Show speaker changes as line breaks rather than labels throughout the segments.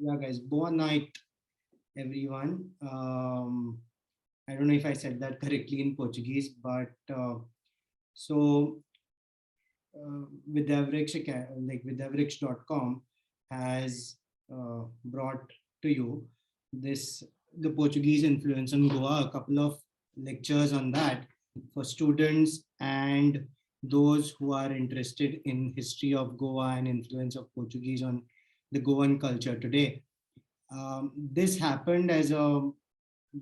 Yeah, guys, boa night, everyone. I don't know if I said that correctly in Portuguese, but so Vidavrix.com has brought to you this the Portuguese influence on Goa, a couple of lectures on that for students and those who are interested in history of Goa and influence of Portuguese on the Goan culture today. This happened as a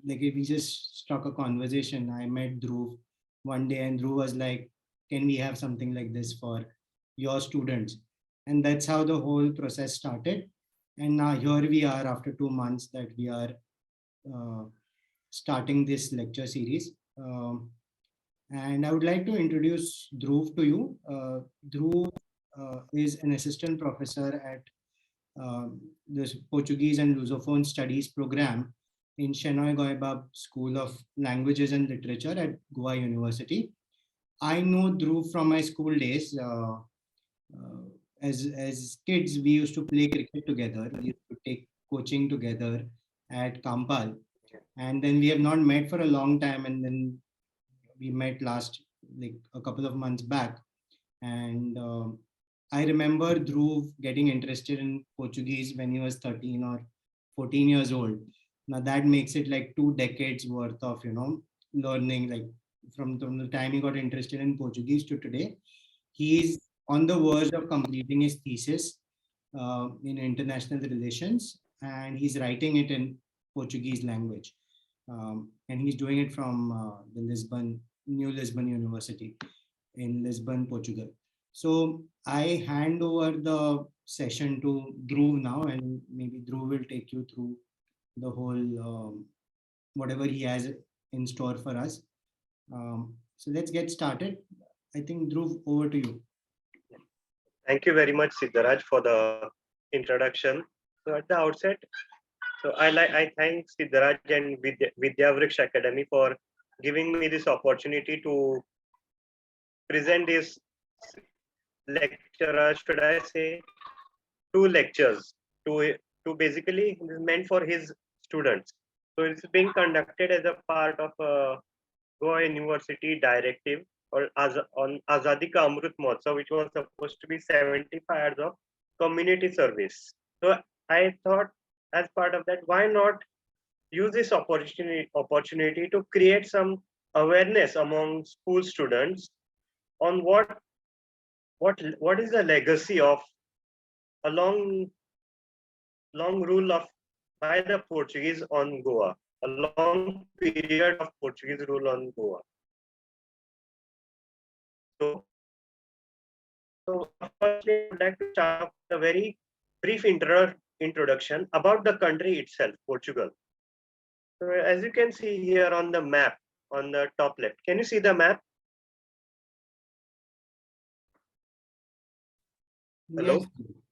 like we just struck a conversation. I met Dhruv one day, and Dhruv was like, "Can we have something like this for your students?" And that's how the whole process started. And now here we are after 2 months that we are uh, starting this lecture series. And I would like to introduce Dhruv to you. Dhruv is an assistant professor at the Portuguese and Lusophone Studies program in Shenoy Goibab School of Languages and Literature at Goa University. I know Dhruv from my school days. As kids, we used to play cricket together. We used to take coaching together at Kampal, and then we have not met for a long time. And then we met last like a couple of months back, and I remember Dhruv getting interested in Portuguese when he was 13 or 14 years old. Now that makes it like 2 decades worth of, learning, like from the time he got interested in Portuguese to today. He's on the verge of completing his thesis in international relations, and he's writing it in Portuguese language. And he's doing it from the New Lisbon University in Lisbon, Portugal. So I hand over the session to Dhruv now, and maybe Dhruv will take you through the whole whatever he has in store for us. So let's get started. I think Dhruv, over to you.
Thank you very much, Siddharaj, for the introduction. So at the outset, I thank Siddharaj and Vidyavriksha Academy for giving me this opportunity to present this lecture, or should I say, two lectures to basically meant for his students. So it's being conducted as a part of a Goa University directive or on Azadi Ka Amrut Mahotsav, which was supposed to be 75 hours of community service. So I thought, as part of that, why not use this opportunity to create some awareness among school students on what is the legacy of a long rule of by the Portuguese on Goa, a long period of Portuguese rule on Goa. So, firstly, I would like to start off with a very brief introduction about the country itself, Portugal. So, as you can see here on the map, on the top left, can you see the map? Hello?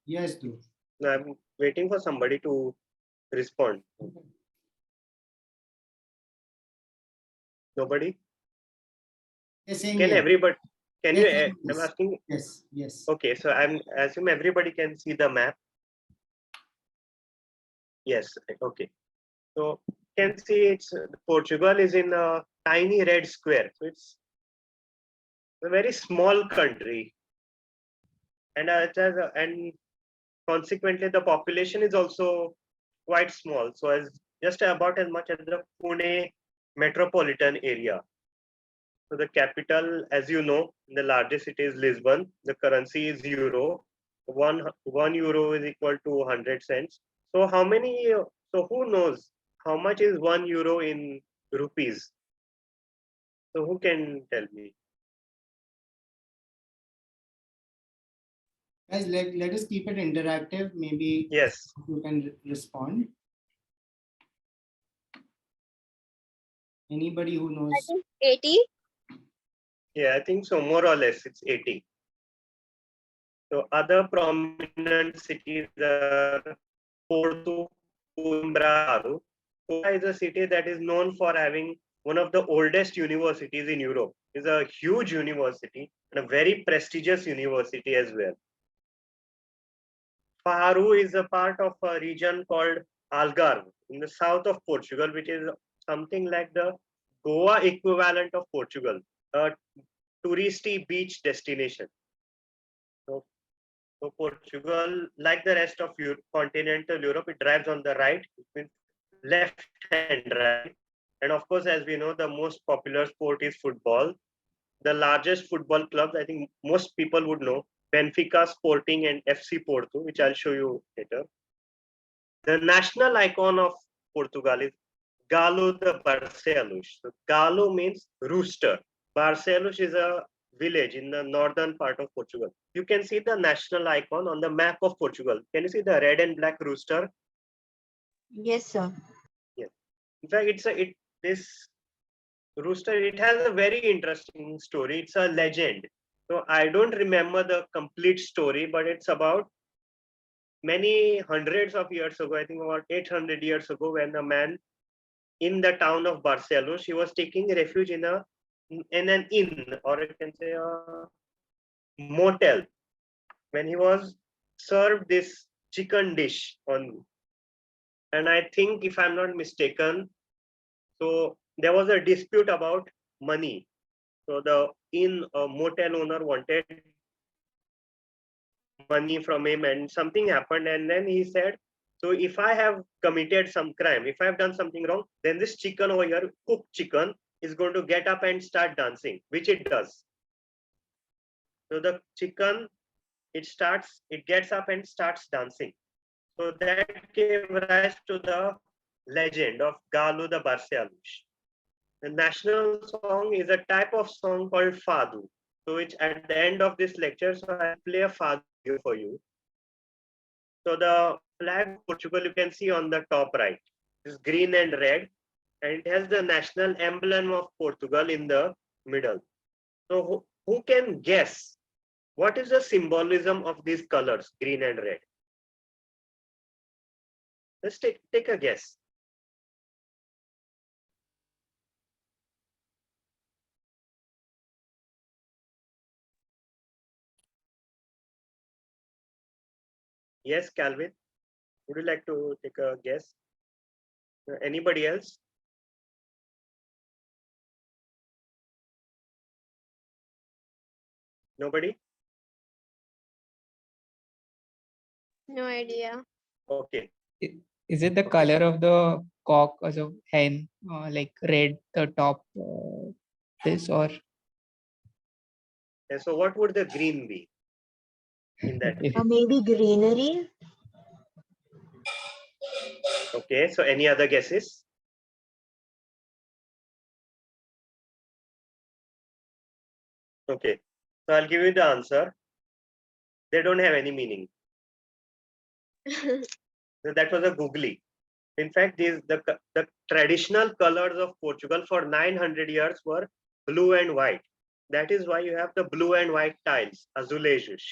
Yes, Dhruv.
No, I'm waiting for somebody to respond. Nobody? Can
yes.
everybody? Can
Yes,
you?
yes,
I'm asking.
Yes, yes.
Okay, so I'm assume everybody can see the map. Yes. Okay. So you can see it's Portugal is in a tiny red square. So it's a very small country, and and consequently the population is also quite small. So as just about as much as the Pune metropolitan area. So the capital, as you know, the largest city is Lisbon. The currency is euro. One euro is equal to 100 cents. So how many? So who knows how much is 1 euro in rupees? So who can tell me?
Guys, let us keep it interactive. Maybe
Yes.
you can respond. Anybody who knows?
I think 80.
Yeah, I think so. More or less, it's 80. So other prominent cities are Porto, Coimbra. Coimbra is a city that is known for having one of the oldest universities in Europe. It's a huge university and a very prestigious university as well. Faro is a part of a region called Algarve in the south of Portugal, which is something like the Goa equivalent of Portugal, a touristy beach destination. So, so Portugal, like the rest of continental Europe, it drives on the right, it means left hand drive. And of course, as we know, the most popular sport is football. The largest football clubs, I think most people would know, Benfica, Sporting, and FC Porto, which I'll show you later. The national icon of Portugal is Galo the Barcelos. So Galo means rooster. Barcelos is a village in the northern part of Portugal. You can see the national icon on the map of Portugal. Can you see the red and black rooster?
Yes, sir.
Yes. In fact, this rooster, it has a very interesting story. It's a legend. So I don't remember the complete story, but it's about many hundreds of years ago, I think about 800 years ago, when a man in the town of Barcelos, he was taking refuge in an inn, or you can say a motel, when he was served this chicken dish on. And I think, if I'm not mistaken, so there was a dispute about money. So the inn motel owner wanted money from him, and something happened, and then he said, so if I have committed some crime, if I've done something wrong, then this chicken over here, cooked chicken, is going to get up and start dancing, which it does. So the chicken, it gets up and starts dancing. So that gave rise to the legend of Galo the Barcelos. The national song is a type of song called Fado. So which at the end of this lecture, so I'll play a Fado for you. So the flag of Portugal, you can see on the top right, is green and red, and it has the national emblem of Portugal in the middle. So who can guess what is the symbolism of these colors, green and red? Let's take a guess. Yes, Calvin, would you like to take a guess? Anybody else? Nobody?
No idea.
Okay.
Is it the color of the cock or the hen, like red, the top, this, or
And so what would the green be in that case?
Maybe greenery.
Okay, so any other guesses? Okay, so I'll give you the answer. They don't have any meaning. So that was a googly. In fact, the traditional colors of Portugal for 900 years were blue and white. That is why you have the blue and white tiles, azulejos.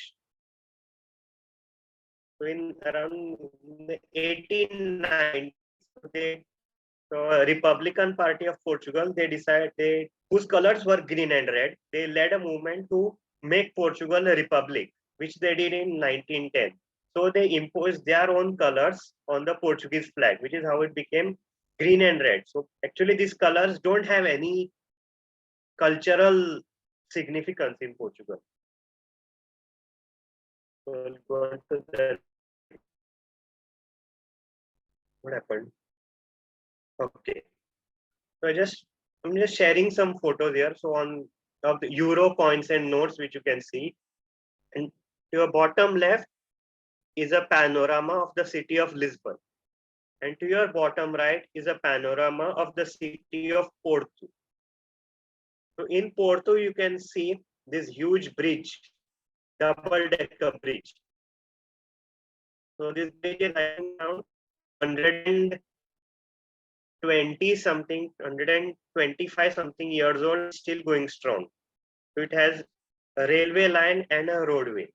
So in around the 1890s, Republican Party of Portugal, whose colors were green and red, they led a movement to make Portugal a republic, which they did in 1910. So they imposed their own colors on the Portuguese flag, which is how it became green and red. So actually these colors don't have any cultural significance in Portugal. So I'll go on to the, what happened? Okay. So I'm just sharing some photos here. So on of the euro coins and notes, which you can see, and to your bottom left is a panorama of the city of Lisbon, and to your bottom right is a panorama of the city of Porto. So in Porto, you can see this huge bridge, double-decker bridge. So this bridge is around 120 something, 125 something years old, still going strong. So it has a railway line and a roadway.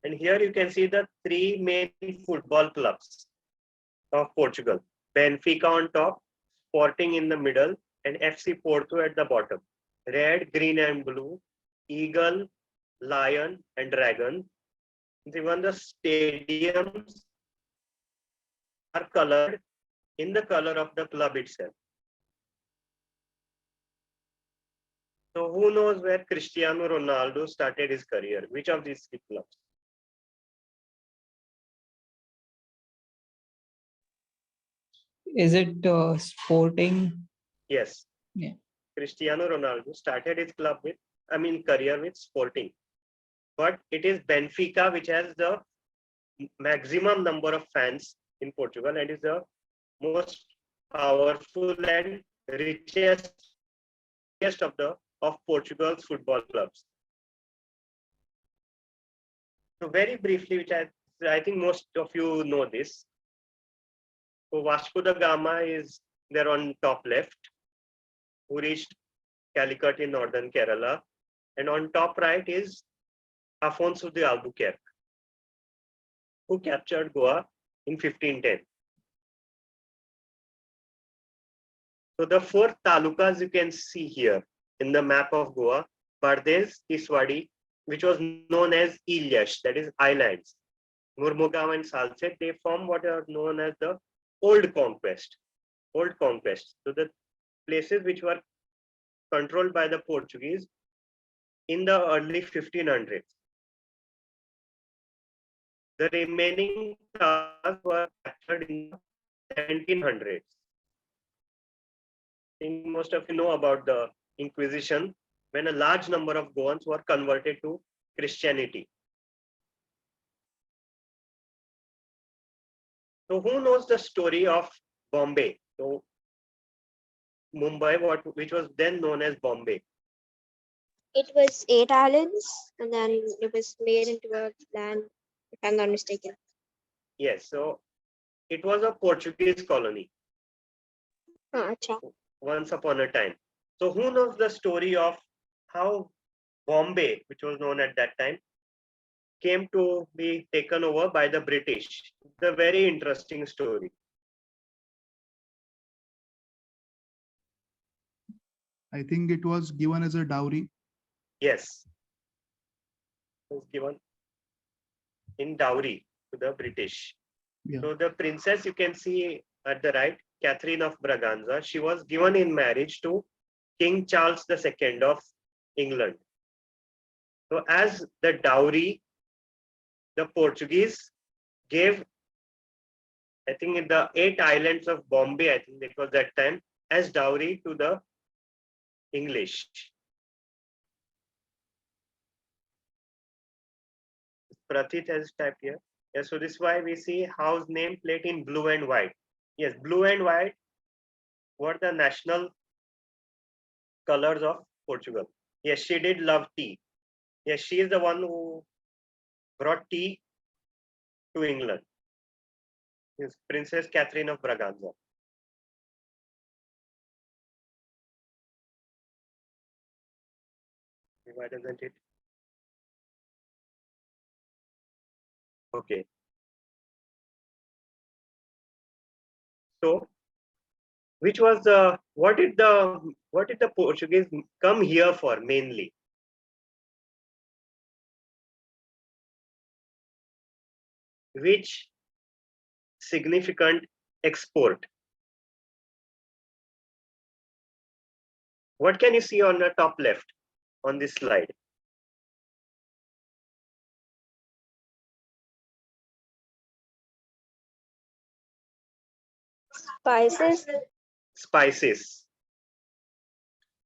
And here you can see the three main football clubs of Portugal. Benfica on top, Sporting in the middle, and FC Porto at the bottom. Red, green and blue, eagle, lion and dragon. Even the stadiums are colored in the color of the club itself. So who knows where Cristiano Ronaldo started his career? Which of these three clubs?
Is it Sporting?
Yes.
Yeah.
Cristiano Ronaldo started his career with Sporting. But it is Benfica which has the maximum number of fans in Portugal and is the most powerful and richest of Portugal's football clubs. So very briefly, which I think most of you know this. So Vasco da Gama is there on top left, who reached Calicut in northern Kerala, and on top right is Afonso de Albuquerque, who captured Goa in 1510. So the four talukas you can see here in the map of Goa, Bardes, Iswadi, which was known as Ilyash, that is islands, Murmugao and Salcet, they form what are known as the Old Conquest. Old Conquest. So the places which were controlled by the Portuguese in the early 1500s. The remaining talukas were captured in the 1700s. I think most of you know about the Inquisition, when a large number of Goans were converted to Christianity. So who knows the story of Bombay? So Mumbai, which was then known as Bombay.
It was 8 islands and then it was made into a land, if I'm not mistaken.
Yes, so it was a Portuguese colony
Acha.
once upon a time. So who knows the story of how Bombay, which was known at that time, came to be taken over by the British? It's a very interesting story.
I think it was given as a dowry.
Yes, it was given in dowry to the British.
Yeah.
So the princess you can see at the right, Catherine of Braganza, she was given in marriage to King Charles II of England. So as the dowry, the Portuguese gave, I think in the 8 islands of Bombay, I think it was that time, as dowry to the English. Pratit has typed here. Yeah, so this is why we see house name plate in blue and white. Yes, blue and white were the national colors of Portugal. Yes, she did love tea. Yes, she is the one who brought tea to England. Yes, Princess Catherine of Braganza. Why doesn't it? Okay. So, which was the what did the Portuguese come here for mainly? Which significant export? What can you see on the top left on this slide?
Spices.
Spices.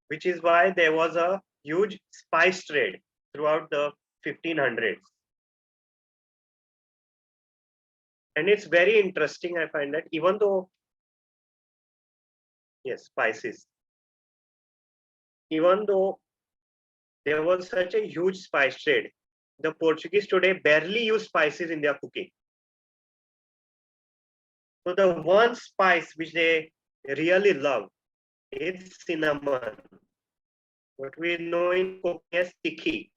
Which is why there was a huge spice trade throughout the 1500s. And it's very interesting, I find that even though, yes, spices, even though there was such a huge spice trade, the Portuguese today barely use spices in their cooking. So the one spice which they really love is cinnamon. What we know in cooking as tikhi.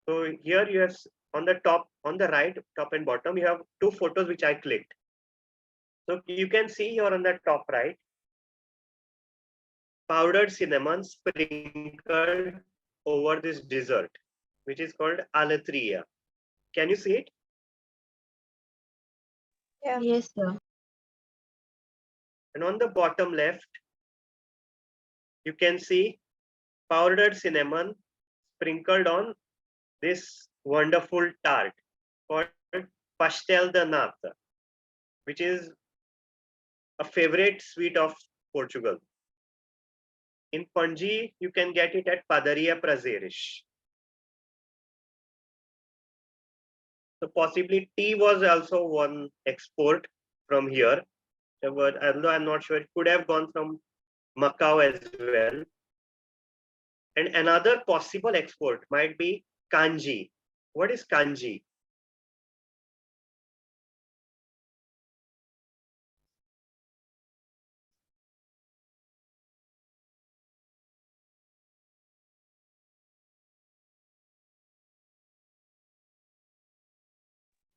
So here you have on the top, on the right, top and bottom, you have 2 photos which I clicked. So you can see here on the top right, powdered cinnamon sprinkled over this dessert, which is called alatria. Can you see it?
Yeah.
Yes, sir.
And on the bottom left, you can see powdered cinnamon sprinkled on this wonderful tart called pastel de nata, which is a favorite sweet of Portugal. In Panji, you can get it at Padaria Prazeres. So possibly tea was also one export from here. But although I'm not sure, it could have gone from Macau as well. And another possible export might be kanji. What is kanji?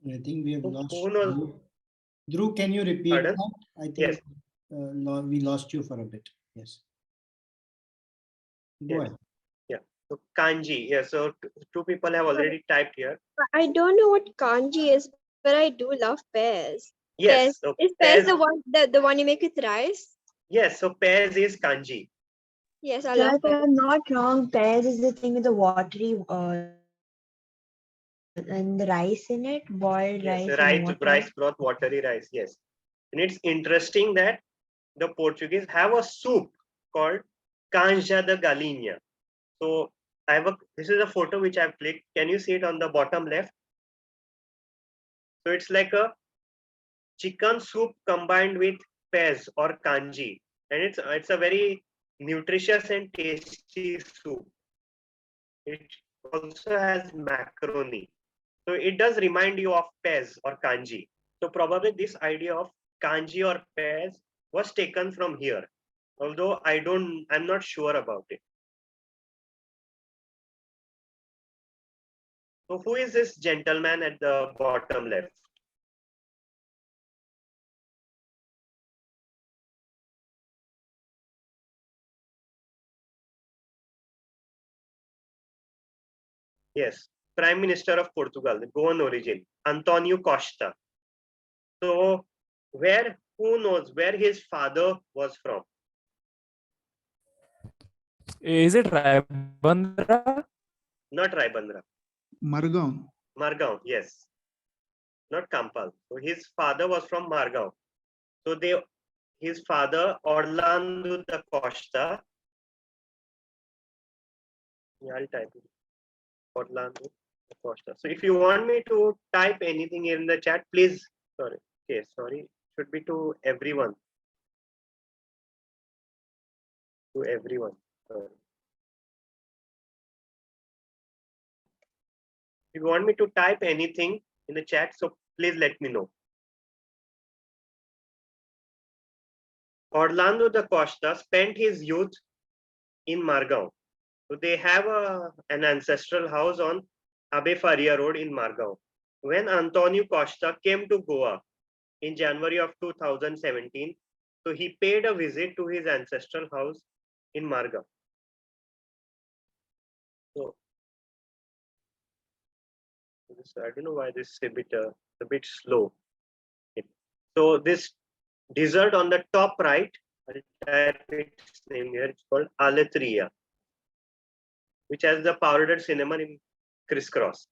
I think we have lost.
Who knows?
Dhruv, can you repeat
Pardon?
that? I think
Yes.
we lost you for a bit. Yes. Go
Yes.
ahead.
Yeah. So kanji. Yeah. So two people have already typed here.
I don't know what kanji is, but I do love pears.
Yes.
Pears.
So
Is pears
pears,
the one you make with rice?
yes. So pears is kanji.
Yes, I
Sir,
love
if
pears.
I'm not wrong, pears is the thing with the watery and the rice in it, boiled
Yes.
rice and water.
Rice broth, watery rice. Yes. And it's interesting that the Portuguese have a soup called canja de galinha. So this is a photo which I've clicked. Can you see it on the bottom left? So it's like a chicken soup combined with pears or kanji, and it's a very nutritious and tasty soup. It also has macaroni, so it does remind you of pears or kanji. So probably this idea of kanji or pears was taken from here, although I'm not sure about it. So who is this gentleman at the bottom left? Yes, Prime Minister of Portugal, Goan origin, Antonio Costa. So who knows where his father was from?
Is it Raibandra?
Not Raibandra,
Margao.
Margao, yes. Not Kampal. So his father was from Margao. So his father, Orlando da Costa. Yeah, I'll type it. Orlando da Costa. So if you want me to type anything in the chat, please. Sorry. Okay, sorry. Should be to everyone. To everyone. Sorry. If you want me to type anything in the chat, so please let me know. Orlando da Costa spent his youth in Margao. So they have an ancestral house on Abe Faria Road in Margao. When Antonio Costa came to Goa in January of 2017, so he paid a visit to his ancestral house in Margao. So I don't know why this is a bit slow. So this dessert on the top right, I'll type its name here. It's called aletria, which has the powdered cinnamon in crisscross.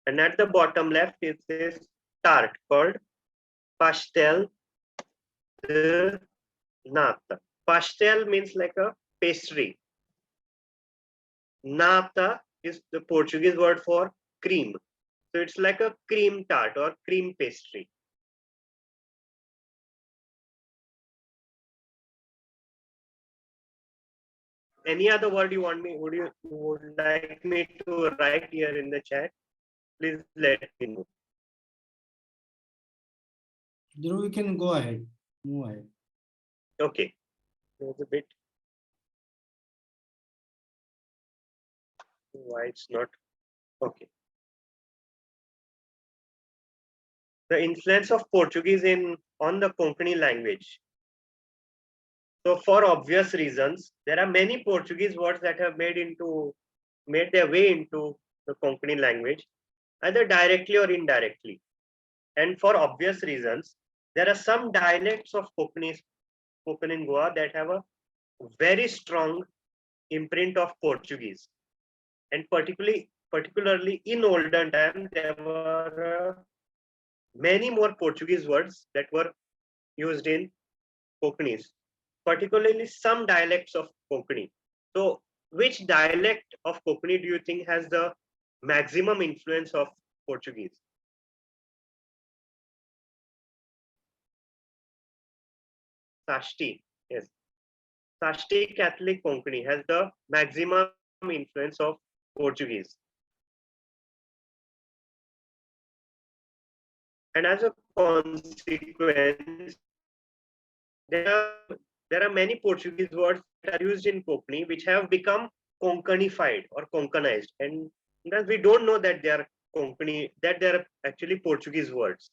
And at the bottom left is this tart called pastel de nata. Pastel means like a pastry. Nata is the Portuguese word for cream. So it's like a cream tart or cream pastry. Any other word you want me? Would like me to write here in the chat? Please let me know.
Dhruv, you can go ahead. Move ahead.
Okay. There's a bit. Why it's not? Okay. The influence of Portuguese on the Konkani language. So for obvious reasons, there are many Portuguese words that have made their way into the Konkani language. either directly or indirectly. And for obvious reasons, there are some dialects of Konkani spoken in Goa that have a very strong imprint of Portuguese. And particularly in olden times, there were many more Portuguese words that were used in Konkani, particularly some dialects of Konkani. So, which dialect of Konkani do you think has the maximum influence of Portuguese? Sashti, yes. Sashti Catholic Konkani has the maximum influence of Portuguese. And as a consequence, there are many Portuguese words that are used in Konkani which have become Konkanified or Konkanized. And thus we don't know that they are Konkani, that they are actually Portuguese words.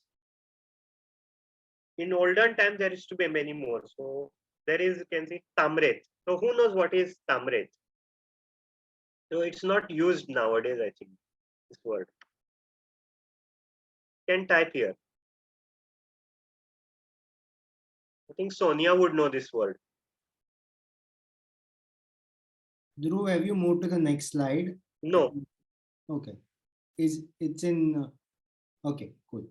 In olden times, there used to be many more. So there is, you can see, Tamret. So who knows what is Tamret? So it's not used nowadays, I think, this word. Can type here. I think Sonia would know this word.
Dhruv, have you moved to the next slide?
No.
Okay. It's in okay, cool.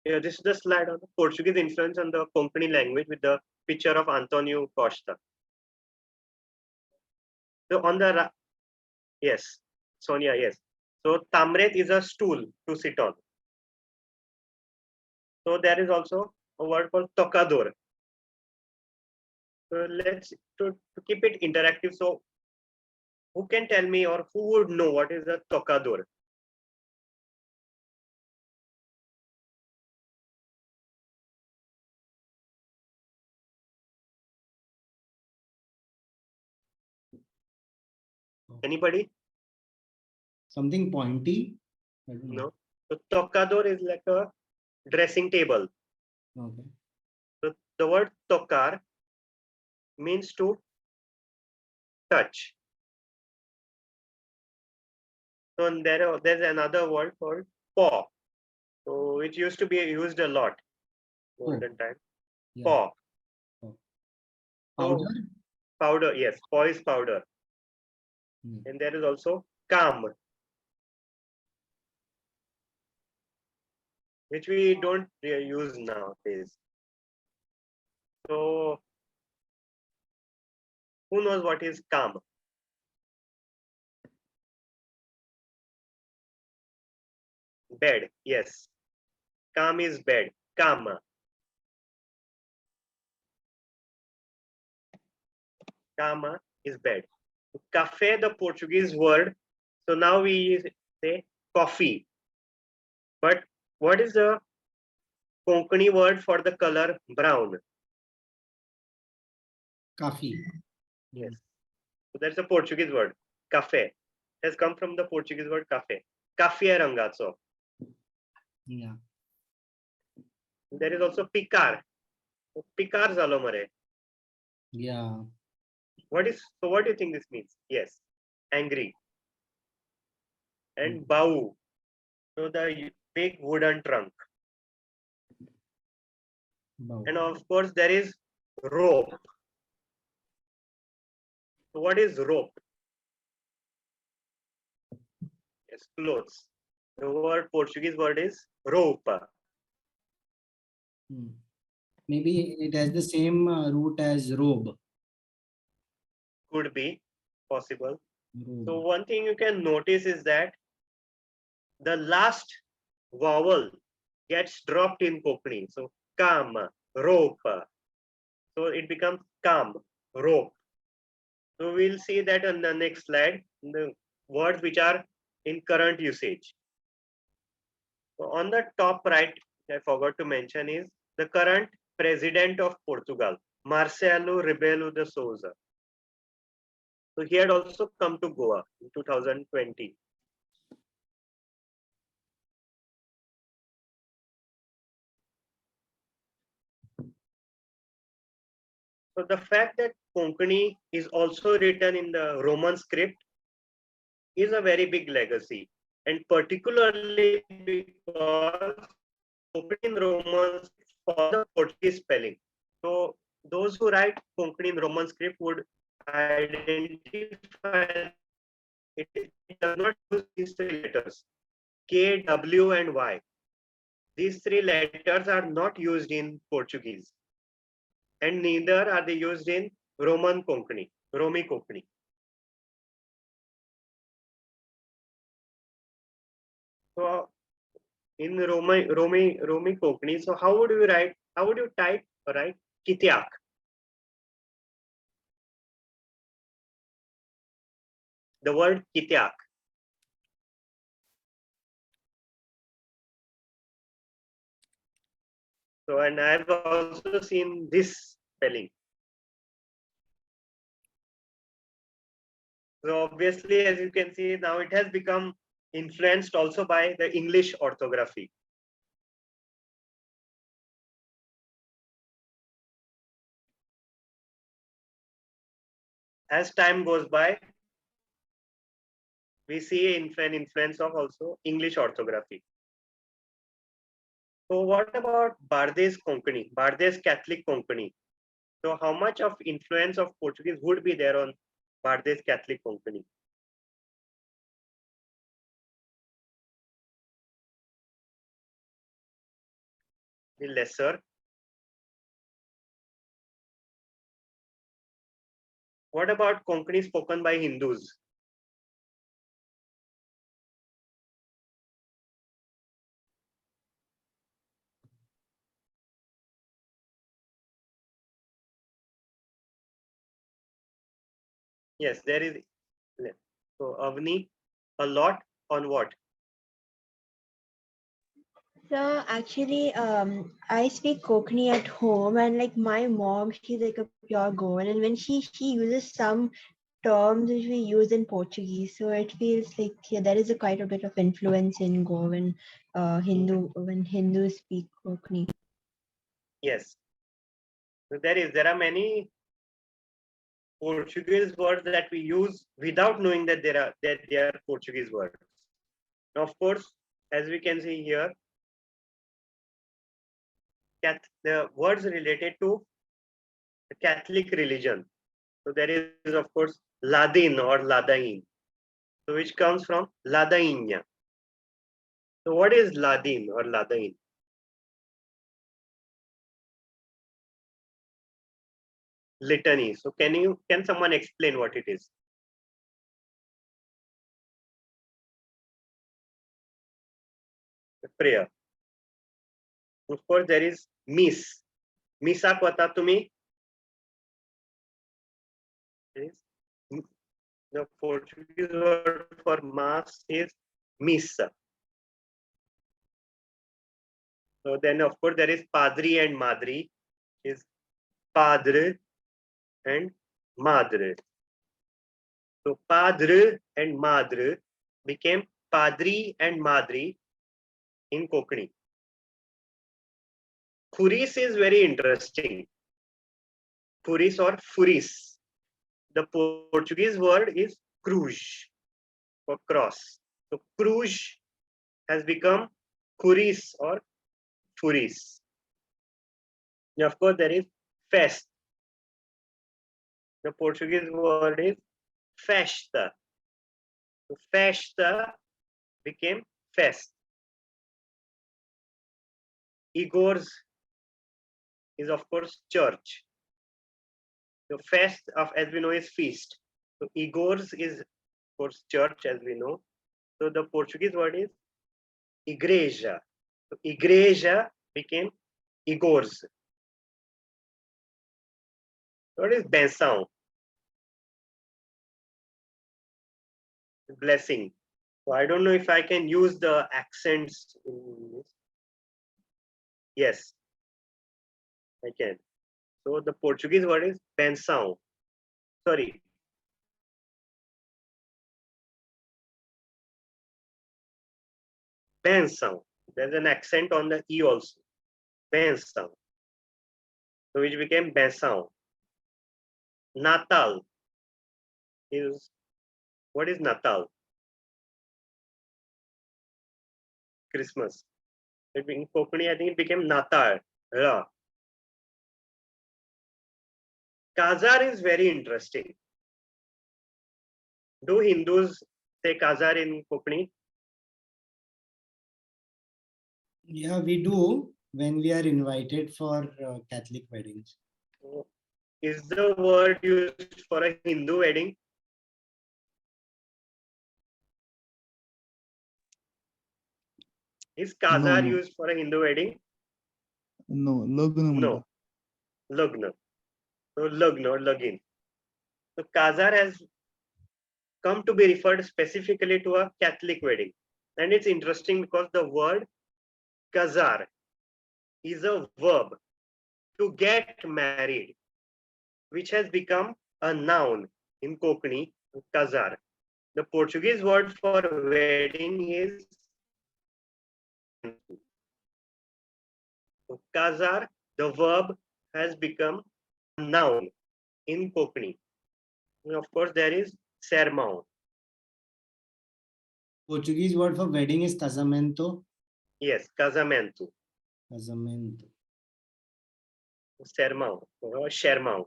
Yeah, this is the slide on the Portuguese influence on the Konkani language with the picture of Antonio Costa. So on the yes, Sonia, yes. So Tamret is a stool to sit on. So there is also a word called tocador. So let's to keep it interactive. So who can tell me or who would know what is a tocador? Anybody?
Something pointy? I don't know.
No. So tocador is like a dressing table.
Okay.
So the word tocar means to touch. So there's another word called paw. So it used to be used a lot olden time.
Yeah.
Paw.
Powder?
So, powder, yes, paw is powder. And there is also calm, which we don't use nowadays. So who knows what is calm? Bed, yes. Calm is bed. Calm. Cama is bed. Cafe, the Portuguese word. So now we say coffee. But what is the Konkani word for the color brown?
Coffee.
Yes. So that's a Portuguese word. Cafe. It has come from the Portuguese word cafe. Cafe rangazo.
Yeah.
There is also picar. Picar zalomare.
Yeah.
What do you think this means? Yes. Angry. And bau. So the big wooden trunk.
Bow.
And of course there is rope. So what is rope? Yes, clothes. The Portuguese word is roupa.
Maybe it has the same root as robe.
Could be possible.
Robe.
So one thing you can notice is that the last vowel gets dropped in Konkani. So kam, rope. So it becomes kam, rope. So we'll see that on the next slide, the words which are in current usage. So on the top right, I forgot to mention is the current president of Portugal, Marcelo Rebelo de Souza. So he had also come to Goa in 2020. So the fact that Konkani is also written in the Roman script is a very big legacy. and particularly because Konkani in Roman for the Portuguese spelling. So those who write Konkani in Roman script would identify it does not use these three letters K, W, and Y. These three letters are not used in Portuguese, and neither are they used in Roman Konkani, Romi Konkani. So in Romi Konkani, so how would you write? How would you type? Right, Kityak. The word Kityak. So, and I've also seen this spelling. So obviously, as you can see, now it has become influenced also by the English orthography. As time goes by, we see an influence of also English orthography. So what about Bardes Konkani, Bardes Catholic Konkani? So how much of influence of Portuguese would be there on Bardes Catholic Konkani? The lesser. What about Konkani spoken by Hindus? Yes, there is. So Avni, a lot on what?
So actually, I speak Konkani at home, and like my mom, she's like a pure Goan, and when she uses some terms which we use in Portuguese, so it feels like yeah, there is a quite a bit of influence in Goan, Hindu when Hindus speak Konkani.
Yes. So there are many Portuguese words that we use without knowing that they are Portuguese words. Now, of course, as we can see here, the words related to the Catholic religion. So there is of course Ladin or Ladain, so which comes from Ladainha. So what is Ladin or Ladain? Litany. So can someone explain what it is? The prayer. Of course, there is miss. Misa pata tumi? The Portuguese word for mass is missa. So then, of course, there is padri and madri, is padre and madre. So padre and madre became padri and madri in Konkani. Furis is very interesting. Furis or furis. The Portuguese word is cruz for cross. So cruz has become furis or furis. And of course, there is fest. The Portuguese word is festa. So festa became fest. Igor's is of course church. The fest of, as we know, is feast. So Igor's is of course church, as we know. So the Portuguese word is igreja. So igreja became Igor's. What is benção? Blessing. So I don't know if I can use the accents in this. Yes, I can. So the Portuguese word is benção. Sorry. Benção. There's an accent on the E also. Benção. So which became benção. Natal is, what is Natal? Christmas. In Konkani, I think it became Natal. Ra. Kazar is very interesting. Do Hindus say Kazar in Konkani?
Yeah, we do when we are invited for Catholic weddings.
Is the word used for a Hindu wedding? Is Kazar
no.
used for a Hindu wedding?
No, lagna म्हणतात.
No. Lagna. So Lagna or Lagin. So Kazar has come to be referred specifically to a Catholic wedding. And it's interesting because the word Kazar is a verb to get married, which has become a noun in Konkani, Kazar. The Portuguese word for wedding is so Kazar, the verb, has become a noun in Konkani. And of course, there is sermão.
Portuguese word for wedding is casamento.
Yes, casamento,
Casamento.
sermão, or shermão.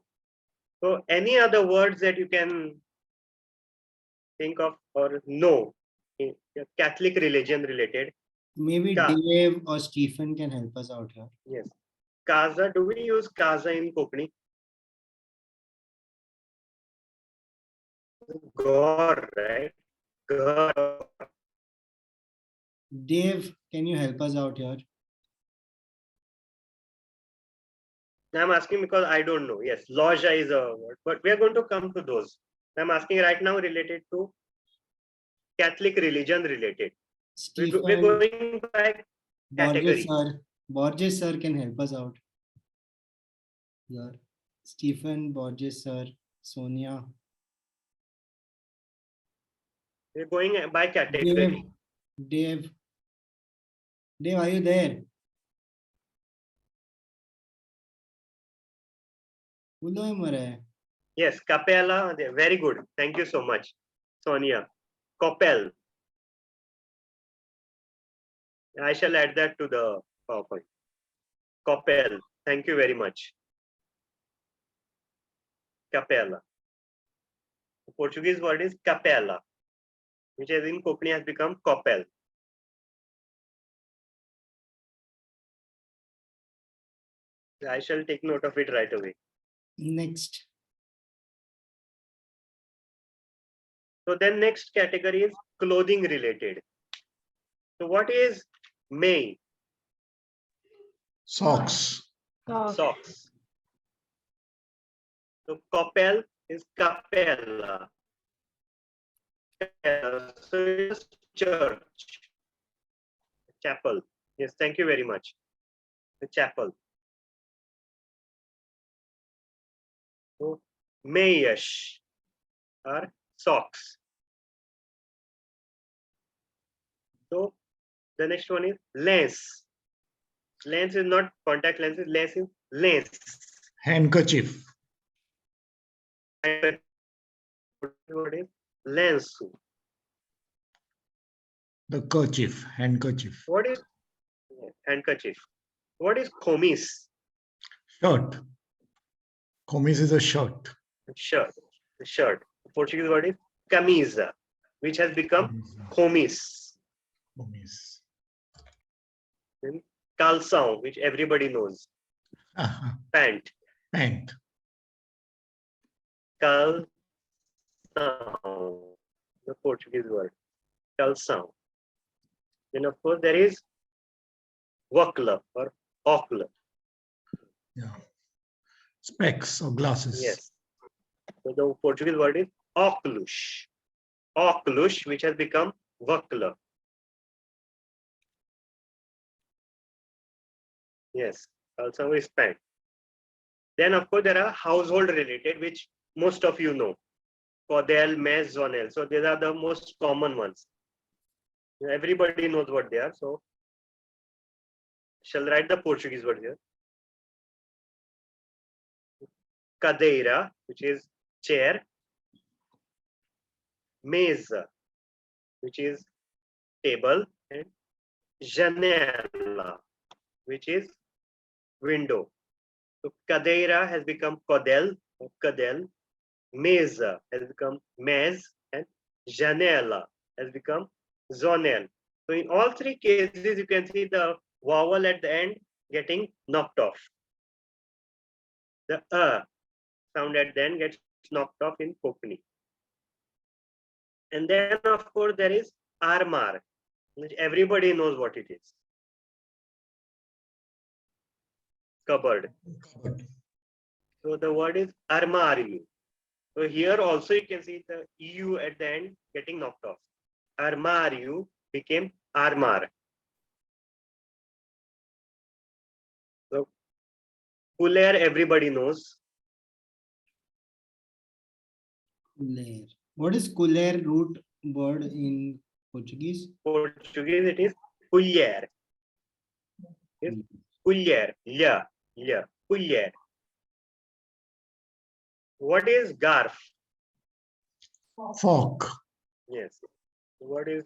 So, any other words that you can think of or know, in Catholic religion related?
Maybe Dave or Stephen can help us out here.
Yes. Casa, do we use casa in Konkani? Gor, right? Gor.
Dave, can you help us out here?
I'm asking because I don't know. Yes, loja is a word, but we are going to come to those. I'm asking right now related to Catholic religion related. We're
Stephen
going by category.
Borges sir can help us out. Here. Stephen, Borges sir, Sonia.
We're going by category.
Dave, are you there?
Yes, capella. Very good. Thank you so much, Sonia. Coppel. I shall add that to the PowerPoint. Coppel. Thank you very much. Capella. The Portuguese word is capella, which is in Konkani has become coppel. I shall take note of it right away.
Next.
So then next category is clothing related. So what is May?
Socks.
Socks. So coppel is capella. So it's church. Chapel. Yes, thank you very much. The chapel. So Mayish are socks. So the next one is lens. Lens is not contact lenses. Lens is lens.
Handkerchief.
What is lens?
The kerchief. Handkerchief.
What is handkerchief? What is khomis?
Shirt. Komis is a shirt.
Shirt. Shirt. The Portuguese word is camisa, which has become khomis.
Komis.
Then calção, which everybody knows. Pant.
Pant.
Calção. The Portuguese word. Calção. Then of course there is óculos or óculos.
Yeah. Specs or glasses.
Yes. So the Portuguese word is óculos. Óculos, which has become óculos. Yes. Also is pant. Then of course there are household related, which most of you know. Cordel, mez, zonel. So these are the most common ones. Everybody knows what they are. So shall write the Portuguese word here. Cadeira, which is chair. Mesa, which is table. And janela, which is window. So cadeira has become codel or cadel. Mesa has become mez, and janela has become zonel. So in all three cases, you can see the vowel at the end getting knocked off. The sound at the end gets knocked off in Konkani. And then, of course, there is armar, which everybody knows what it is. Cupboard.
Cupboard.
So the word is armario. So here also you can see the EU at the end getting knocked off. Armario became armar. So cooler everybody knows.
Cooler. What is cooler root word in Portuguese?
Portuguese it is colher. Yes. Colher. Yeah. Yeah. Colher. What is garf?
Fork.
Yes. What is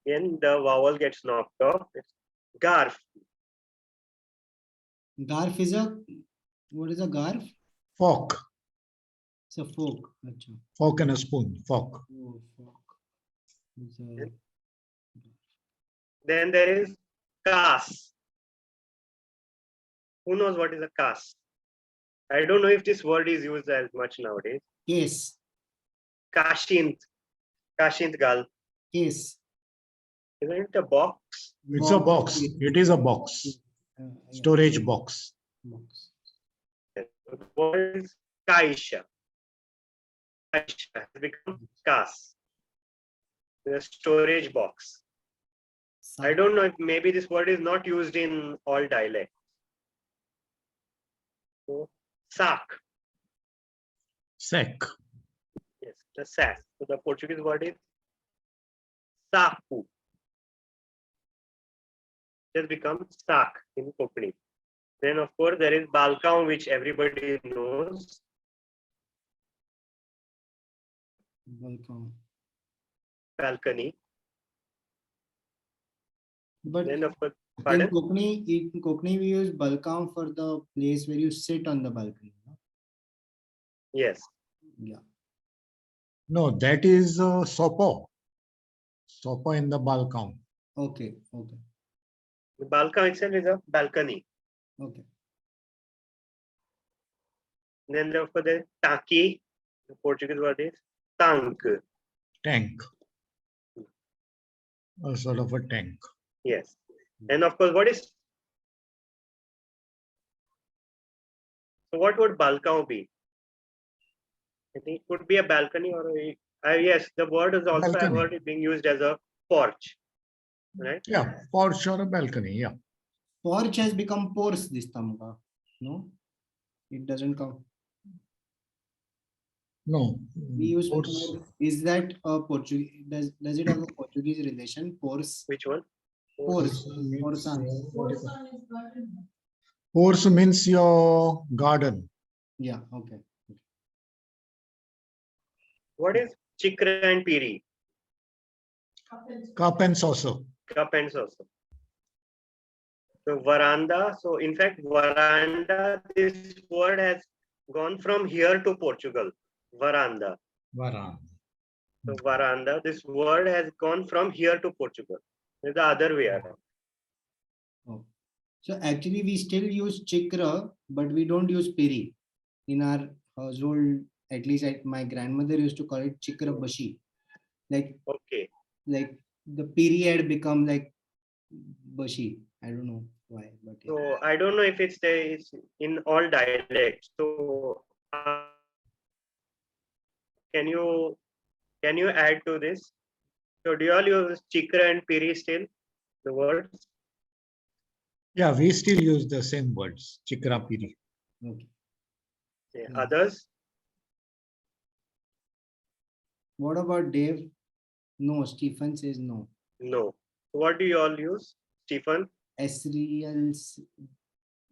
when the vowel gets knocked off? It's garf.
Garf is a, what is a garf?
Fork.
It's a fork. Acha.
Fork and a spoon. Fork.
Oh, fork. It's a,
Then there is kas. Who knows what is a kas? I don't know if this word is used as much nowadays.
case.
Kashint. Kashint gal.
Case.
Isn't it a box?
It's a box. It is a box.
Yeah.
Storage box.
Box.
What is kaisha? Kaisha has become kas. The storage box. I don't know if maybe this word is not used in all dialects. So, sack.
Sack.
Yes, the sack. So the Portuguese word is saco. Just becomes sack in Konkani. Then of course there is balcão, which everybody knows.
Welcome.
Balcony.
But
Then of course,
in
pardon?
Konkani we use balcony for the place where you sit on the balcony. No?
Yes.
Yeah.
No, that is sopo. Sopo in the balcony.
Okay. Okay.
The balcão itself is a balcony.
Okay.
Then therefore there is taki. The Portuguese word is tank.
Tank. A sort of a tank.
Yes. And of course, what is, so what would balcão be? I think it could be a balcony or a, yes, the word is also, I've
Balcony.
heard it being used as a porch, right?
Yeah, porch or a balcony. Yeah.
Porch has become porse this tamka. No, it doesn't come.
No.
We use
porch.
porse. Is that a Portuguese? Does it have a Portuguese relation? Porse.
Which one?
Porse.
Means,
Porse.
porch means your garden.
Yeah. Okay.
What is chikra and piri?
Cup and saucer.
Cup and saucer. So veranda. So in fact, veranda, this word has gone from here to Portugal. Veranda.
Varanda.
So veranda, this word has gone from here to Portugal. It's the other way around.
Oh. So actually we still use chikra, but we don't use piri. In our household, at least my grandmother used to call it chikra bashi. Like
Okay.
the piri had become like bashi. I don't know why, but yeah.
So I don't know if it's there, it's in all dialects. So can you add to this? So do you all use chikra and piri still? The words?
Yeah, we still use the same words. Chikra piri.
Okay.
Yeah.
Yeah.
Others?
What about Dave? No, Stephen says no.
No. So what do you all use? Stephen?
Asriel's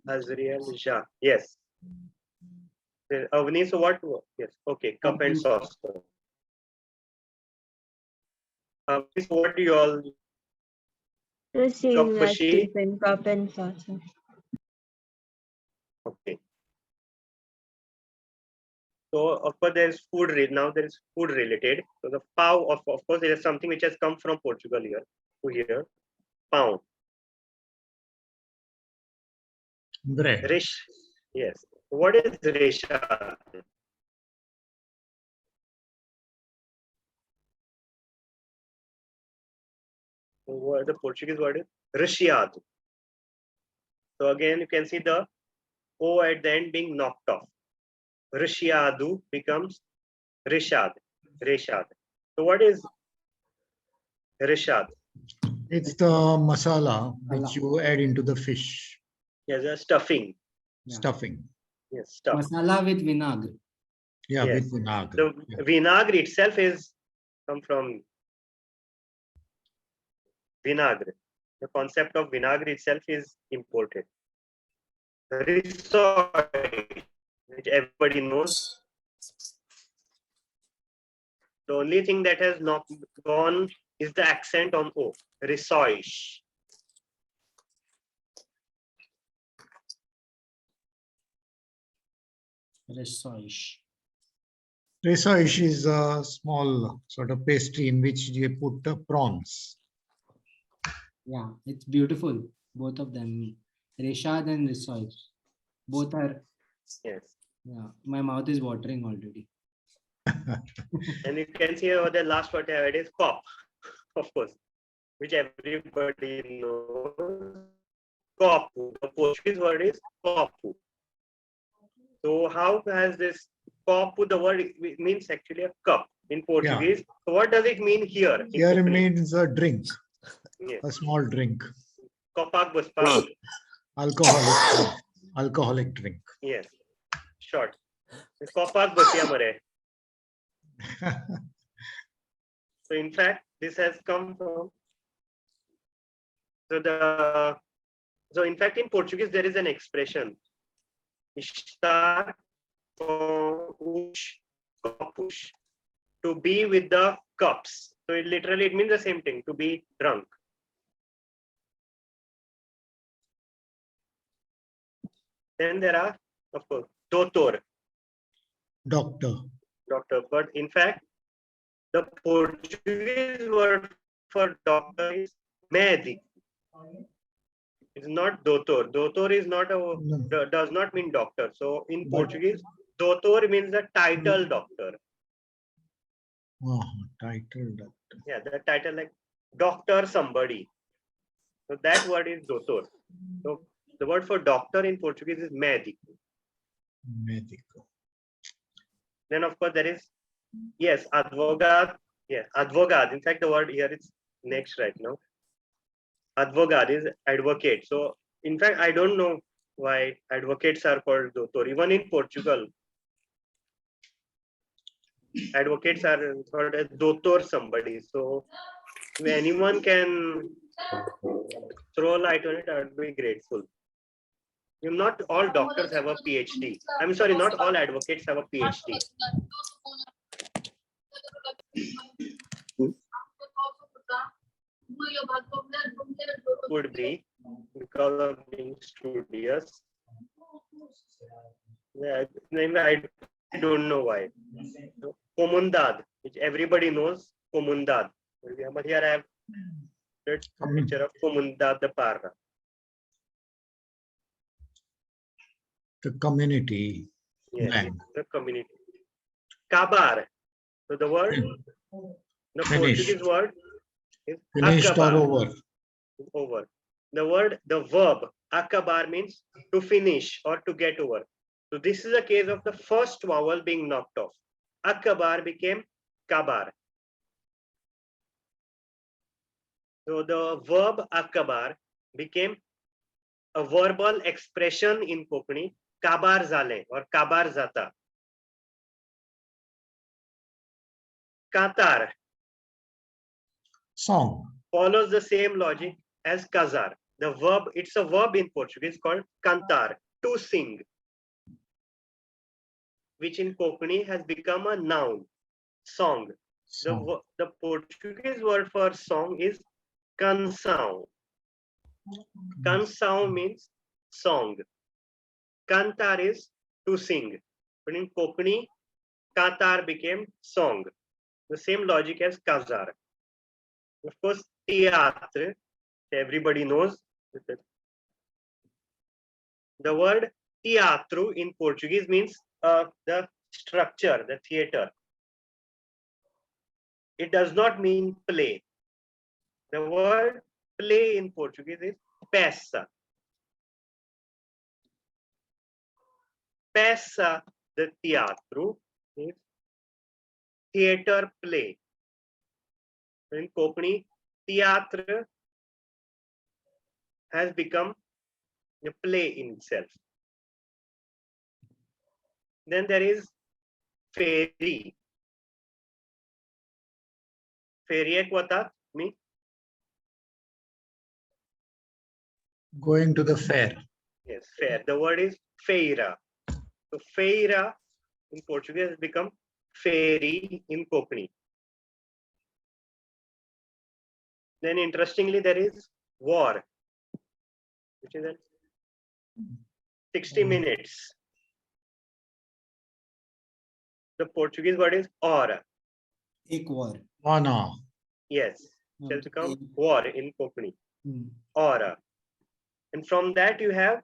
Azriel? Ja. Yes. Avni, so what? Yes. Okay. Cup and sauce. So what do you all
The same like
Kapshi.
tiffin cup and saucer.
Okay. So of course there is food. Now there is food related. So the pau of course there is something which has come from Portugal here to here. Pau.
Bread.
Rish. Yes. What is resha? What the Portuguese word is recheado. So again you can see the O at the end being knocked off. Recheado becomes reshad. Reshad. So what is reshad?
It's the masala which you add into the fish
Yes, a stuffing.
Yeah.
stuffing.
Yes, stuff.
Masala with vinagre.
Yeah,
Yes.
with vinagre.
The
Yeah.
vinagre itself is come from vinagre. The concept of vinagre itself is imported. Risotto, which everybody knows. The only thing that has not gone is the accent on O. Risoish.
Resoish.
Resoish is a small sort of pastry in which you put prawns.
Yeah, it's beautiful. Both of them. Reshad and Resoish. Both are,
Yes.
yeah, my mouth is watering already.
And you can see over the last word I had is cop, of course, which everybody knows. Copo. The Portuguese word is copo. So how has this copo, the word means actually a cup in Portuguese. So what does it mean here? in
Here it
Konkani?
means a drink,
Yes.
a small drink,
Kopak buspa.
alcoholic drink.
Yes. Short. Kopak basiya mare. So in fact, this has come from so in fact in Portuguese there is an expression. Estar com os copos. To be with the cups. So it literally it means the same thing, to be drunk. Then there are, of course, doutor,
Doctor.
doctor. But in fact, the Portuguese word for doctor is médico. It's not doutor. Doutor is not
No.
does not mean doctor. So in
But-
Portuguese, doutor means the title doctor.
Oh, title doctor.
Yeah, the title like doctor somebody. So that word is doutor. So the word for doctor in Portuguese is médico.
Medical.
Then of course there is, yes, advogado. Yes, advogado. In fact, the word here is next right now. Advogado is advocate. So in fact, I don't know why advocates are called doutor. Even in Portugal, advocates are called as doutor somebody. So if anyone can throw light on it, I would be grateful. Not all doctors have a PhD. I'm sorry, not all advocates have a PhD. Could be because of being studious. Yeah, I don't know why. Comundad, which everybody knows, Comundad. But here I have a picture of Comundad de Parra.
The community
Yes,
land.
the community. Kabar. So the word, the
Finished.
Portuguese word is
Finished or
acabar.
over.
Over. The verb acabar means to finish or to get over. So this is a case of the first vowel being knocked off. Acabar became kabar. So the verb acabar became a verbal expression in Konkani, kabar zale or kabar zata. Katar
Song.
follows the same logic as kazar. The verb, it's a verb in Portuguese called cantar, to sing, which in Konkani has become a noun, song.
Song.
The Portuguese word for song is canção. Kansao means song. Kantar is to sing. But in Kokani, Katar became song. The same logic as Kazar. Of course, theatre, everybody knows. The word teatro in Portuguese means the structure, the theater. It does not mean play. The word play in Portuguese is peça. Peça de teatro is theater play. In Kokani, theatre has become a play in itself. Then there is ferry. Ferry ek bata me.
Going to the fair.
Yes, fair. The word is feira. So feira in Portuguese has become ferry in Kokani. Then interestingly, there is war, which is at 60 minutes. The Portuguese word is hora.
Ek war.
Oh, no.
Yes, it has
Okay.
become war in Kokani.
Hmm.
Hora. And from that you have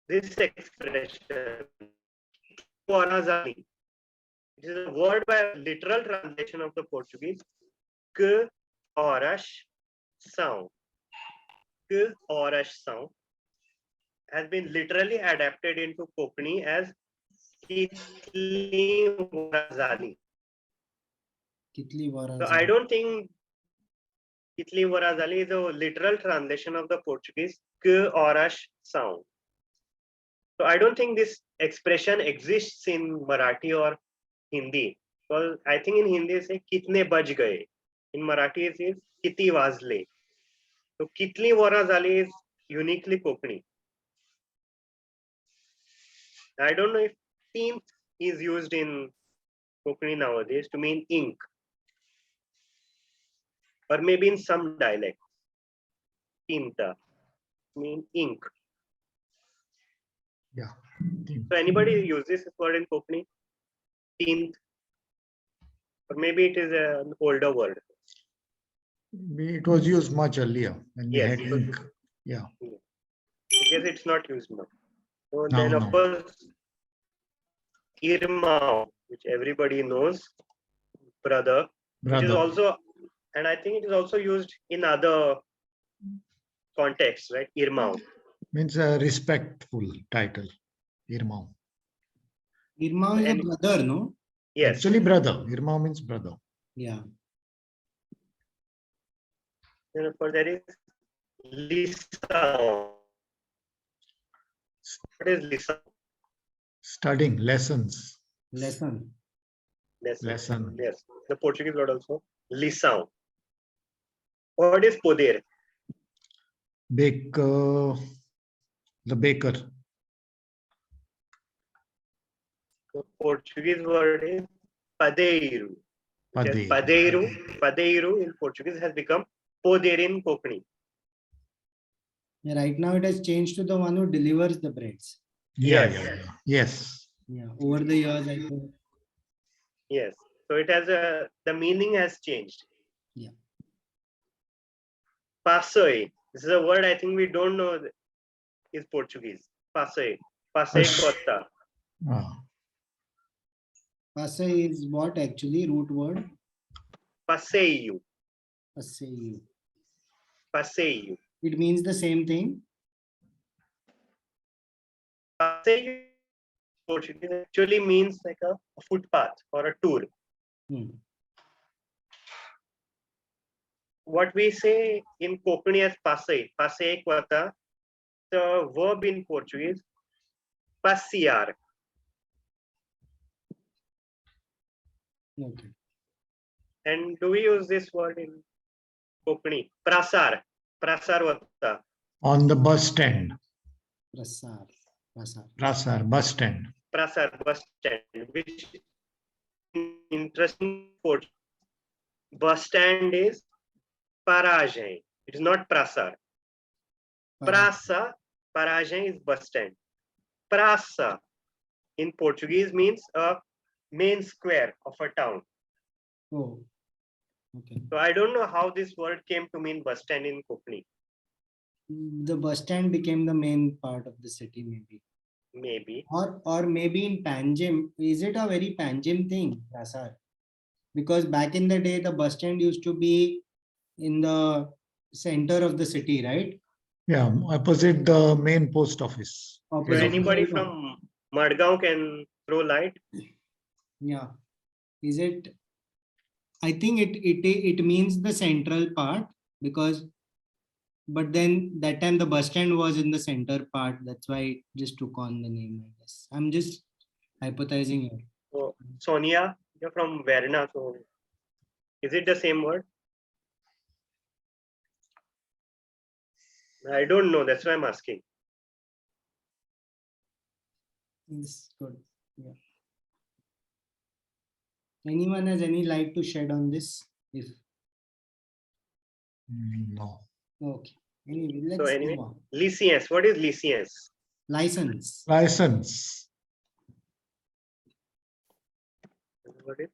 this expression, Korazali. It is a word by literal translation of the Portuguese, que horas são. Que horas são has been literally adapted into Kokani as Kitli Warazali.
Kitli war.
So I don't think Kitli Warazali is a literal translation of the Portuguese que horas são. So I don't think this expression exists in Marathi or Hindi. Well, I think in Hindi it says kitne baj gaye. In Marathi it says kiti wazle. So kitli warazali is uniquely Kokani. I don't know if tint is used in Kokani nowadays to mean ink. Or maybe in some dialects. Tinta mean ink.
Yeah.
So anybody uses this word in Kokani? Tint. Or maybe it is an older word.
It was used much earlier when we
Yes,
had
it was-
ink. Yeah.
I guess it's not used now. So
No,
then, of
no.
course, Irmão, which everybody knows, brother, which is
Brother.
also, and I think it is also used in other contexts, right? Irmão.
Means a respectful title. Irmão.
Irma is a
And-
brother, no?
Yes.
Actually, brother. Irmão means brother.
Yeah.
Then, of course, there is Lição. What is Lição?
Studying lessons.
Lesson.
Lesson.
Yes. The Portuguese word also. Lição. What is poder?
Bake. The baker.
The Portuguese word is padeiro.
Padeiro.
Padeiro in Portuguese has become poder in Kokani.
Yeah, right now it has changed to the one who delivers the breads.
Yeah,
Yes.
yeah, yeah. Yes.
Yeah. Over the years, I think.
Yes. So it has the meaning has changed.
Yeah.
Pasoi. This is a word I think we don't know is Portuguese. Pasoi. Pasoi
Pas-
cotta.
Ah,
Passe is what actually? Root word?
Passeio.
Passeio.
Passeio.
It means the same thing.
Passeio Portuguese actually means like a footpath or a tour.
Hmm.
What we say in Konkani as passeio cotta, the verb in Portuguese, passear.
Okay.
And do we use this word in Konkani? Prasar. Prasar vata.
on the bus stand.
Prasar. Prasar.
Prasar, bus stand.
Prasar bus stand, which interesting word. Bus stand is paragem. It is not prasar. Praça, paragem is bus stand. Praça in Portuguese means a main square of a town.
Oh, okay.
So I don't know how this word came to mean bus stand in Konkani.
The bus stand became the main part of the city, maybe.
Maybe.
Or maybe in Panjim. Is it a very Panjim thing, Prasad? Because back in the day, the bus stand used to be in the center of the city, right?
Yeah, opposite the main post office.
So
Opposite
anybody
the-
from Madgaon can throw light.
Yeah. Is it? I think it means the central part because, but then that time the bus stand was in the center part. That's why it just took on the name, I guess. I'm just hypothesizing here.
So Sonia, you're from Verna. So is it the same word? I don't know. That's why I'm asking.
It's good. Yeah. Anyone has any light to shed on this? If
No.
okay. Anyway,
So
let's
anyway,
move on.
licence. What is licence?
License.
License.
What is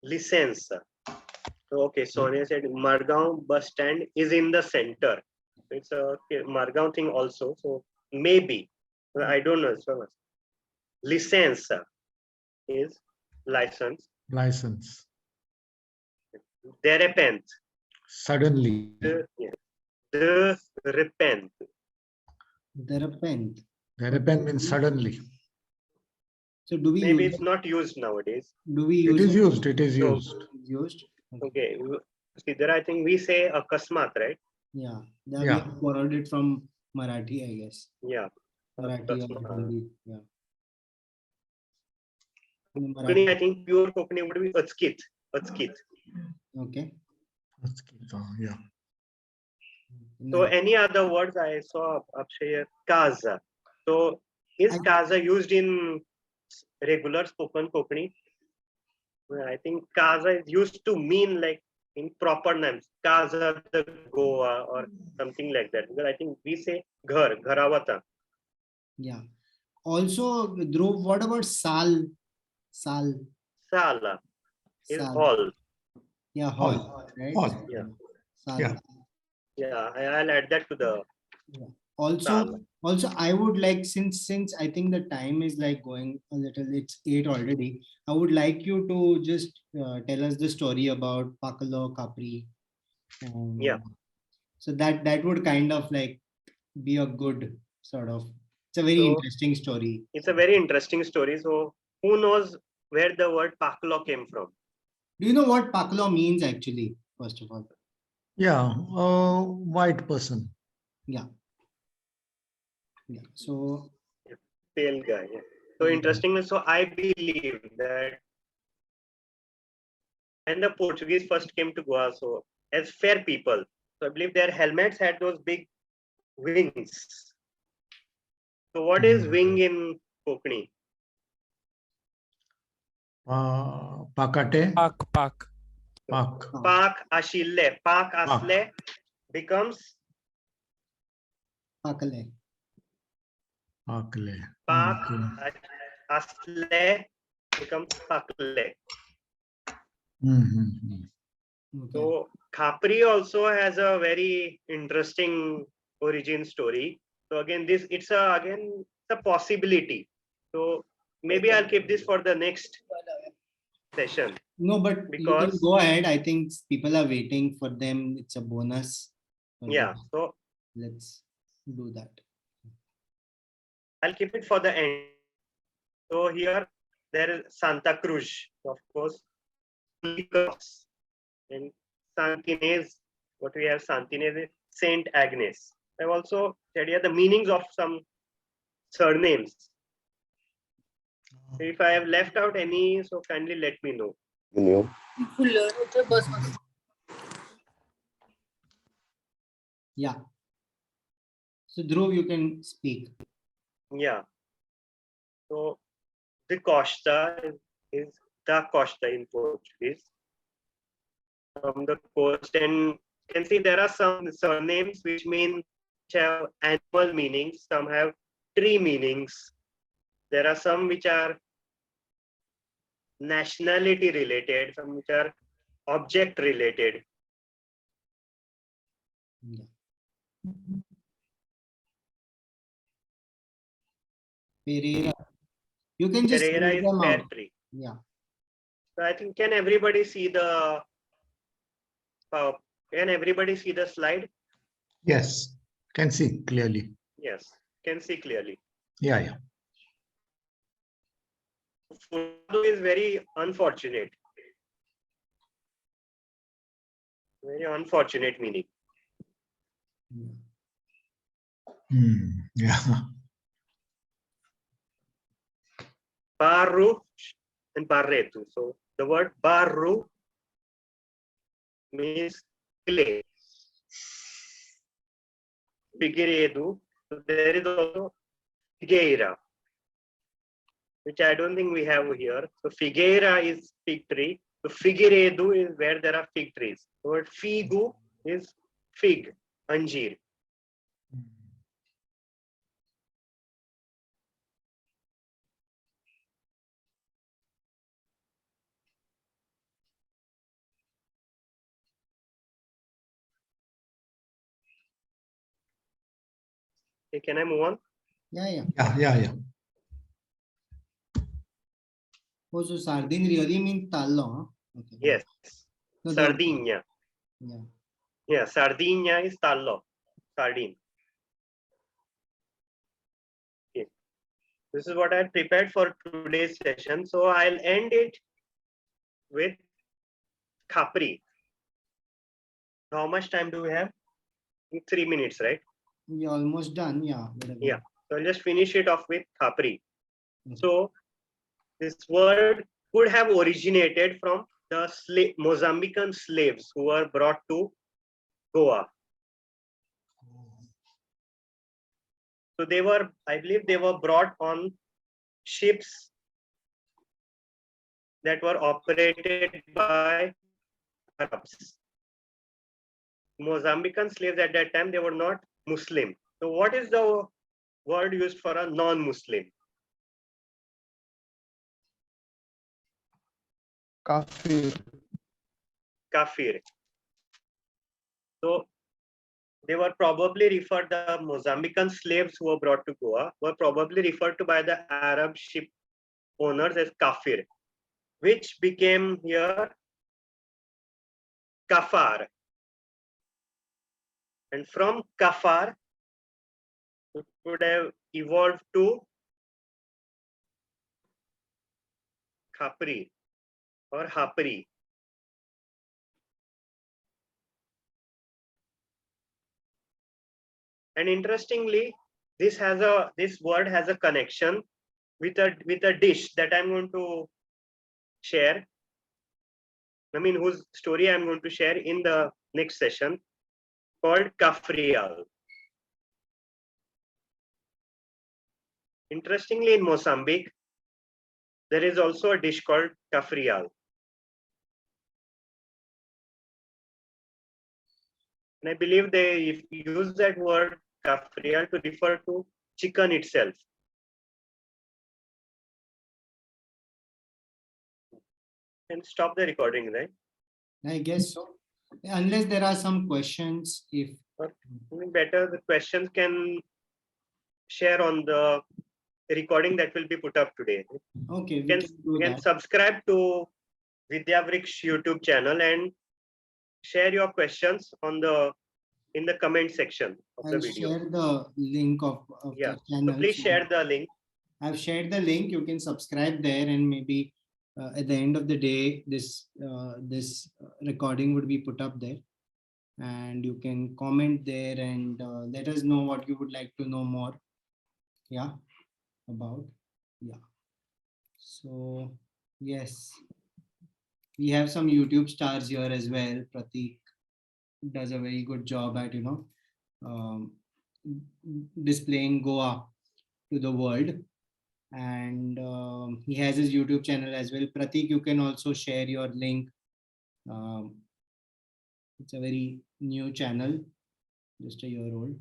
license? So okay, Sonia said Margaon bus stand is in the center. It's a Margaon thing also. So maybe I don't know. So license is license.
License.
De repente.
Suddenly.
De repente.
The repent.
The repent means suddenly.
So do we
Maybe
use
it's not used nowadays.
do we
It
use
is used. It is
So-
used.
used?
Okay. Siddhar, I think we say akasmat, right?
Yeah. That we
Yeah.
have borrowed it from Marathi, I guess.
Yeah.
Marathi or
Akasmat.
Hindi. Yeah. In
Konkani, I
Marathi.
think pure Konkani would be Atskit. Atskit.
Okay.
Yeah.
So any other words I saw Akshay, kaza. So is
I-
kaza used in regular spoken Konkani? Well, I think kaza is used to mean like in proper names, kaza the Goa or something like that. Because I think we say ghar, gharavata.
Yeah. Also, Dhruv, what about Sal? Sal.
Sala is
Sal.
hall.
Yeah, hall. Right?
Hall.
Yeah.
Sal.
Yeah.
Yeah, I'll add that to the
Also,
Sal.
I would like since I think the time is like going a little, it's 8 already. I would like you to just tell us the story about Pakalo Capri.
Yeah.
So that would kind of like be a good sort of. It's a very
So-
interesting story.
It's a very interesting story. So who knows where the word paklo came from?
Do you know what Pakalo means actually? First of all,
Yeah. White person.
yeah. So
Pale guy. Yeah. So interestingly, so I believe that when the Portuguese first came to Goa, so as fair people, so I believe their helmets had those big wings. So what is wing in Konkani?
Pakate.
Pak, pak.
Pak.
Pak ashille. Pak asle becomes
Pakale.
Pakle.
Pak
Okay.
asle becomes pakle.
Mhm.
Okay.
So Khapri also has a very interesting origin story. So again, it's a possibility. So maybe I'll keep this for the next session.
No, but you can
Because-
go ahead. I think people are waiting for them. It's a bonus. for
Yeah.
them.
So
Let's do that.
I'll keep it for the end. So here there is Santa Cruz, of course, Cross, and Santinez. What we have Santinez is Saint Agnes. I've also said here the meanings of some surnames. If I have left out any, so kindly let me know.
Yeah. So Dhruv, you can speak.
Yeah. So the Costa is the Costa in Portuguese. From the coast, and you can see there are some surnames which mean have animal meanings, some have tree meanings. There are some which are nationality related, some which are object related.
Yeah. Pereira. You can just
Pereira
read
is
them
pear
out.
tree.
Yeah.
So I think can everybody see the slide?
Yes, can see clearly.
Yes, can see clearly.
Yeah, yeah.
Furtado is very unfortunate. Very unfortunate meaning.
Yeah.
Barru and barretu. So the word barru means clay. Figueiredo. So there is also figueira, which I don't think we have here. So figueira is fig tree. So figueiredo is where there are fig trees. The word figu is fig, anjir. Okay, can I move on?
Yeah, yeah.
Yeah, yeah, yeah.
Oh, so sardine really means tallo, huh? Okay.
Yes.
No, the-
Sardinia.
Yeah.
Yeah, Sardinia is tallo, sardine. Okay. This is what I prepared for today's session. So I'll end it with Khapri. How much time do we have? 3 minutes, right?
We're almost done. Yeah. Whatever.
Yeah. So I'll just finish it off with Khapri.
Okay.
So this word could have originated from the Mozambican slaves who were brought to Goa. So they were, I believe they were brought on ships that were operated by Arabs. Mozambican slaves at that time, they were not Muslim. So what is the word used for a non-Muslim?
Kafir.
Kafir. So they were probably referred, the Mozambican slaves who were brought to Goa were probably referred to by the Arab ship owners as Kafir, which became here Kafar. And from Kafar, it would have evolved to Khapri or Hapri. And interestingly, this word has a connection with a dish that I'm going to share. I mean, whose story I'm going to share in the next session, called Kafrial. Interestingly, in Mozambique, there is also a dish called Kafrial. And I believe they use that word Kafrial to refer to chicken itself. And stop the recording, right?
I guess so. Unless there are some questions, if
Better the questions can share on the recording that will be put up today.
okay, we
You
can do
can
that.
subscribe to Vidyavriksh YouTube channel and share your questions in the comment section of the
I'll
video.
share the link of
Yeah.
the
So
channel.
please share the link.
I've shared the link. You can subscribe there, and maybe at the end of the day, this recording would be put up there, and you can comment there and let us know what you would like to know more. Yeah, about. Yeah. So yes, we have some YouTube stars here as well. Pratik does a very good job at um, displaying Goa to the world. And he has his YouTube channel as well. Pratik, you can also share your link. It's a very new channel, just a year old.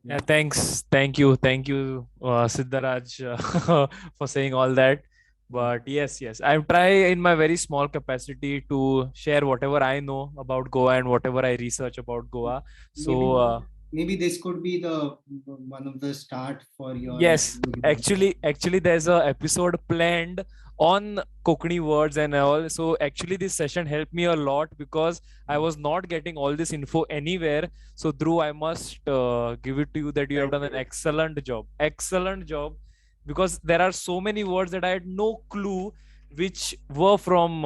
Yeah, thanks. Thank you, Siddharaj, for saying all that. But yes, I try in my very small capacity to share whatever I know about Goa and whatever I research about Goa.
Maybe
So,
maybe this could be the one of the start for your
yes, actually, there's a episode planned on Konkani words and all. So actually, this session helped me a lot because I was not getting all this info anywhere. So Dhruv, I must give it to you that you have
Thank
done an
you.
excellent job, because there are so many words that I had no clue which were from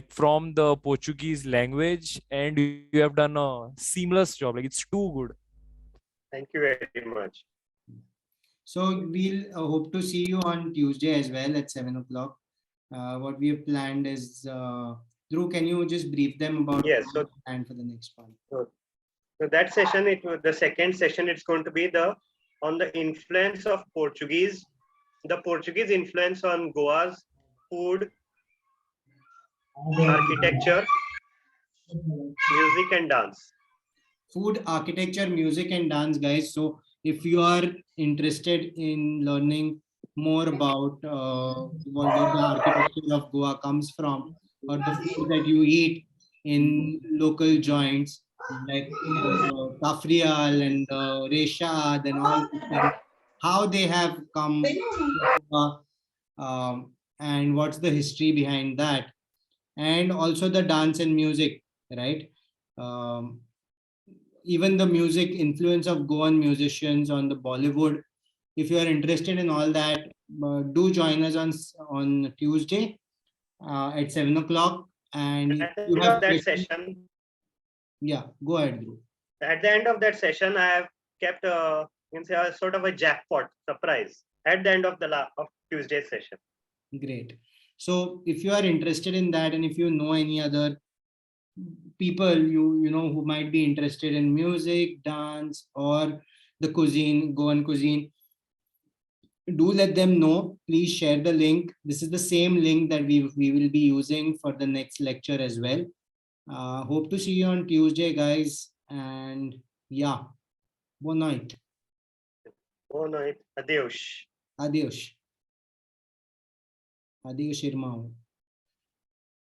from the Portuguese language, and you have done a seamless job. Like, it's too good.
Thank you very much.
So we'll hope to see you on Tuesday as well at 7 o'clock. What we have planned is, Dhruv, can you just brief them about
Yes.
what we planned for the next one?
So that session, the second session, it's going to be on the influence of Portuguese, the Portuguese influence on Goa's food, architecture, music, and dance.
Food, architecture, music, and dance, guys. So if you are interested in learning more about where the architecture of Goa comes from, or the food that you eat in local joints like Kafrial and Reshad and all these things, how they have come to Goa, and what's the history behind that, and also the dance and music, right? Um, Even the music influence of Goan musicians on the Bollywood. If you are interested in all that, do join us on Tuesday at 7 o'clock. And if
At the
you
end
have
of that
questions,
session,
yeah, go ahead, Dhruv.
at the end of that session, I have kept you can say a sort of a jackpot surprise at the end of of Tuesday's session.
Great. So if you are interested in that, and if you know any other people you know who might be interested in music, dance, or the cuisine, Goan cuisine, do let them know. Please share the link. This is the same link that we will be using for the next lecture as well. Hope to see you on Tuesday, guys. And yeah, bon night.
Oh no, Adeus.
Adios. Adios, Irmão.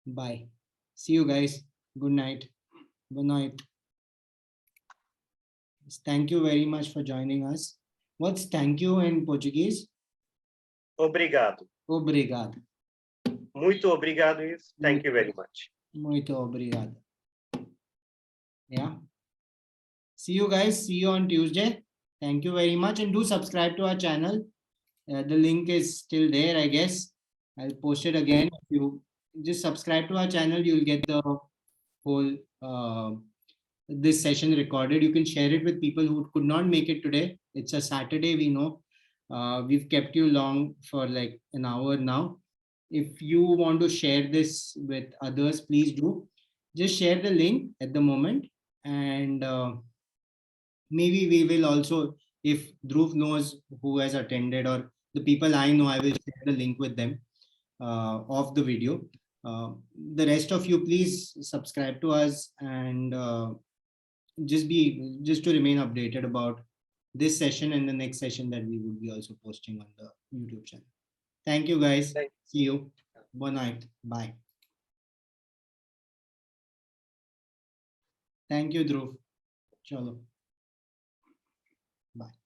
Bye. See you guys. Good night. Good night. Thank you very much for joining us. What's thank you in Portuguese?
Obrigado.
Obrigado.
Muito obrigado is thank you very much.
Muito obrigado. Yeah. See you guys. See you on Tuesday. Thank you very much. And do subscribe to our channel. The link is still there, I guess. I'll post it again. If you just subscribe to our channel, you'll get the whole this session recorded. You can share it with people who could not make it today. It's a Saturday, we know. We've kept you long for like an hour now. If you want to share this with others, please do. Just share the link at the moment, and maybe we will also, if Dhruv knows who has attended, or the people I know, I will share the link with them of the video. The rest of you, please subscribe to us, and just to remain updated about this session and the next session that we will be also posting on the YouTube channel. Thank you, guys. See you. Good night. Bye. Thank you, Dhruv. Chalo. Bye.